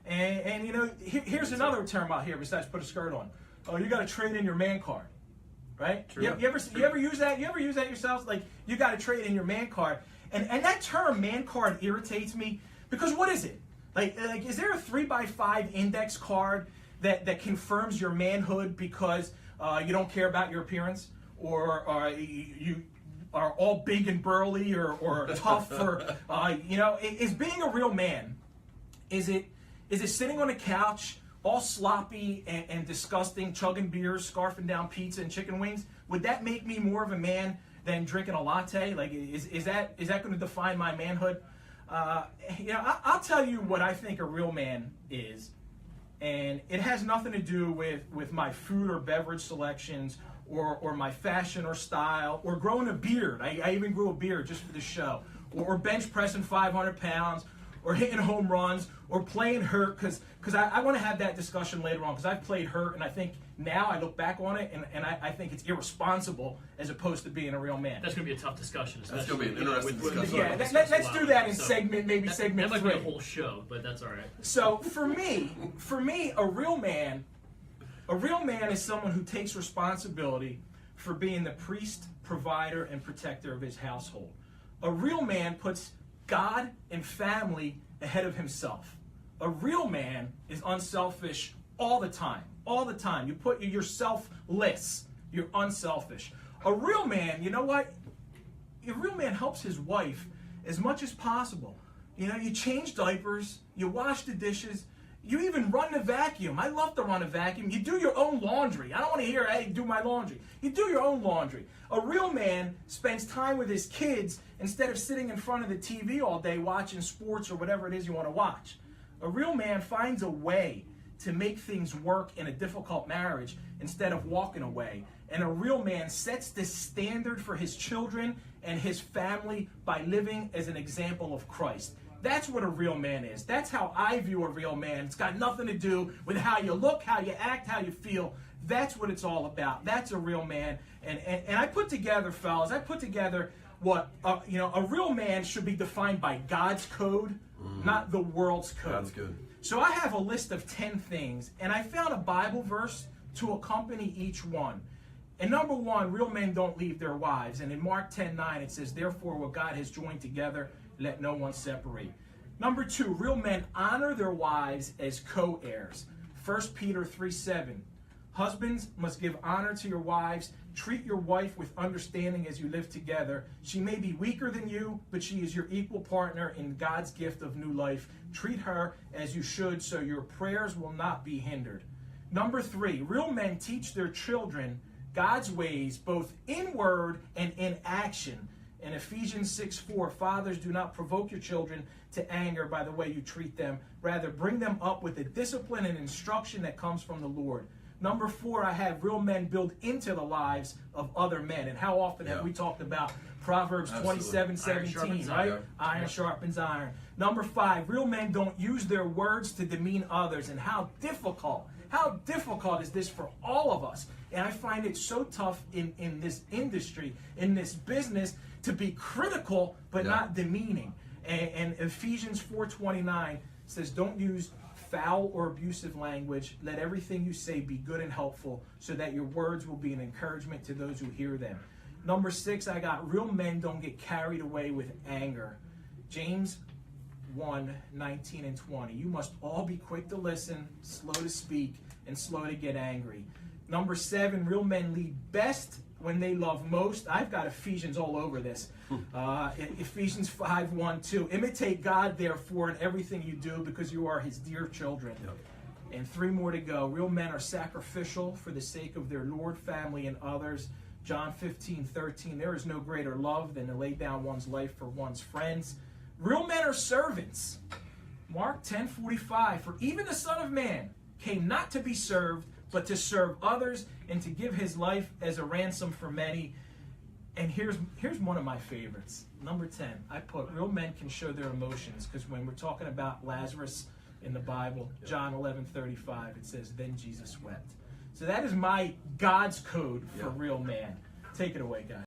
And you know, here's another term out here besides put a skirt on. Oh, you got to trade in your man card, right? True. You ever use that? You ever use that yourselves? Like, you got to trade in your man card. And that term man card irritates me because what is it? Like is there a 3x5 index card that confirms your manhood because you don't care about your appearance, or you are all big and burly or tough, or you know, is being a real man, is it sitting on a couch all sloppy and disgusting, chugging beers, scarfing down pizza and chicken wings? Would that make me more of a man than drinking a latte? Like, is that going to define my manhood? You know, I'll tell you what I think a real man is, and it has nothing to do with my food or beverage selections, or my fashion or style, or growing a beard. I even grew a beard just for the show, or bench pressing 500 pounds, or hitting home runs, or playing hurt, because I want to have that discussion later on, because I've played hurt, and I think now I look back on it, and I think it's irresponsible as opposed to being a real man. That's going to be a tough discussion. That's going to be an interesting discussion. Yeah, let's do that in segment That might 3. be a whole show, but that's all right. So for me, a real man is someone who takes responsibility for being the priest, provider, and protector of his household. A real man puts God and family ahead of himself. A real man is unselfish all the time. All the time. You're selfless. You're unselfish. A real man, you know what? A real man helps his wife as much as possible. You know, you change diapers, you wash the dishes, you even run the vacuum. I love to run a vacuum. You do your own laundry. I don't want to hear, hey, do my laundry. You do your own laundry. A real man spends time with his kids instead of sitting in front of the TV all day watching sports or whatever it is you want to watch. A real man finds a way to make things work in a difficult marriage instead of walking away. And a real man sets the standard for his children and his family by living as an example of Christ. That's what a real man is. That's how I view a real man. It's got nothing to do with how you look, how you act, how you feel. That's what it's all about. That's a real man. And I put together, fellas, what you know, a real man should be defined by God's code, not the world's code. That's good. So I have a list of 10 things, and I found a Bible verse to accompany each one. And number 1, real men don't leave their wives. And in Mark 10:9 it says, therefore what God has joined together, let no one separate. Number 2, real men honor their wives as co-heirs. 1 Peter 3:7. Husbands must give honor to your wives. Treat your wife with understanding as you live together. She may be weaker than you, but she is your equal partner in God's gift of new life. Treat her as you should, so your prayers will not be hindered. Number 3, real men teach their children God's ways, both in word and in action. In Ephesians 6:4, fathers, do not provoke your children to anger by the way you treat them. Rather, bring them up with the discipline and instruction that comes from the Lord. Number 4, I have real men build into the lives of other men. And how often have we talked about Proverbs 27:17, right? Iron sharpens iron. Number 5, real men don't use their words to demean others. And how difficult is this for all of us? And I find it so tough in this industry, in this business, to be critical but not demeaning. And Ephesians 4:29 says, don't use foul or abusive language. Let everything you say be good and helpful, so that your words will be an encouragement to those who hear them. Number 6, I got real men don't get carried away with anger. James 1:19 and 20. You must all be quick to listen, slow to speak, and slow to get angry. Number 7, real men lead best when they love most. I've got Ephesians all over this. Ephesians 5:1-2. Imitate God, therefore, in everything you do, because you are his dear children. Yep. And 3 more to go. Real men are sacrificial for the sake of their Lord, family, and others. John 15:13. There is no greater love than to lay down one's life for one's friends. Real men are servants. Mark 10:45. For even the Son of Man came not to be served, but to serve others and to give his life as a ransom for many. And here's one of my favorites. Number 10, I put real men can show their emotions, because when we're talking about Lazarus in the Bible, John 11:35, it says, then Jesus wept. So that is my God's code for real man. Take it away, guys.